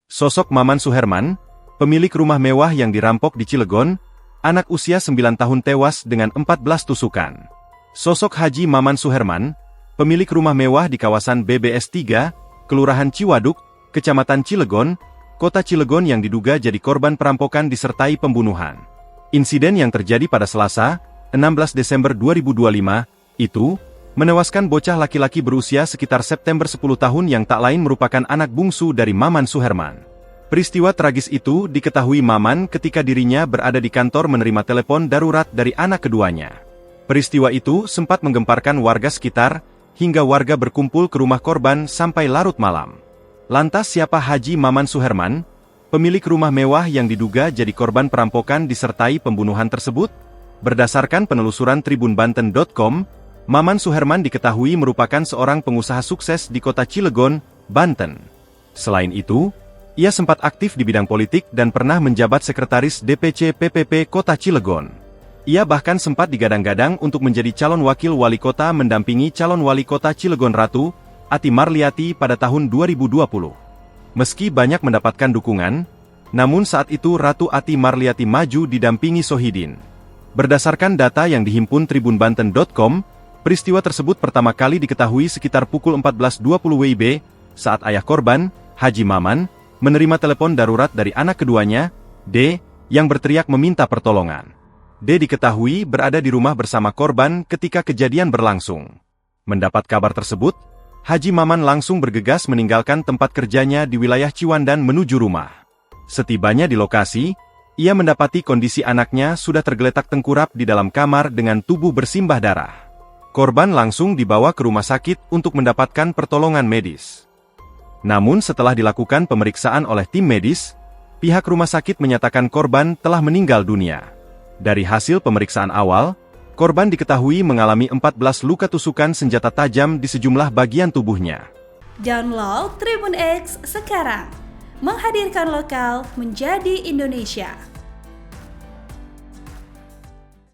Sosok Maman Suherman, pemilik rumah mewah yang dirampok di Cilegon, anak usia 9 tahun tewas dengan 14 tusukan. Sosok Haji Maman Suherman, pemilik rumah mewah di kawasan BBS 3, Kelurahan Ciwaduk, Kecamatan Cilegon, Kota Cilegon yang diduga jadi korban perampokan disertai pembunuhan. Insiden yang terjadi pada Selasa, 16 Desember 2025, itu menewaskan bocah laki-laki berusia sekitar September 10 tahun yang tak lain merupakan anak bungsu dari Maman Suherman. Peristiwa tragis itu diketahui Maman ketika dirinya berada di kantor menerima telepon darurat dari anak keduanya. Peristiwa itu sempat menggemparkan warga sekitar, hingga warga berkumpul ke rumah korban sampai larut malam. Lantas siapa Haji Maman Suherman, pemilik rumah mewah yang diduga jadi korban perampokan disertai pembunuhan tersebut? Berdasarkan penelusuran tribunbanten.com, Maman Suherman diketahui merupakan seorang pengusaha sukses di kota Cilegon, Banten. Selain itu, ia sempat aktif di bidang politik dan pernah menjabat sekretaris DPC PPP Kota Cilegon. Ia bahkan sempat digadang-gadang untuk menjadi calon wakil wali kota mendampingi calon wali kota Cilegon Ratu, Ati Marliati pada tahun 2020. Meski banyak mendapatkan dukungan, namun saat itu Ratu Ati Marliati maju didampingi Sohidin. Berdasarkan data yang dihimpun tribunbanten.com, peristiwa tersebut pertama kali diketahui sekitar pukul 14.20 WIB, saat ayah korban, Haji Maman, menerima telepon darurat dari anak keduanya, D, yang berteriak meminta pertolongan. D diketahui berada di rumah bersama korban ketika kejadian berlangsung. Mendapat kabar tersebut, Haji Maman langsung bergegas meninggalkan tempat kerjanya di wilayah Ciwandan menuju rumah. Setibanya di lokasi, ia mendapati kondisi anaknya sudah tergeletak tengkurap di dalam kamar dengan tubuh bersimbah darah. Korban langsung dibawa ke rumah sakit untuk mendapatkan pertolongan medis. Namun setelah dilakukan pemeriksaan oleh tim medis, pihak rumah sakit menyatakan korban telah meninggal dunia. Dari hasil pemeriksaan awal, korban diketahui mengalami 14 luka tusukan senjata tajam di sejumlah bagian tubuhnya. Download Tribun X sekarang, menghadirkan lokal menjadi Indonesia.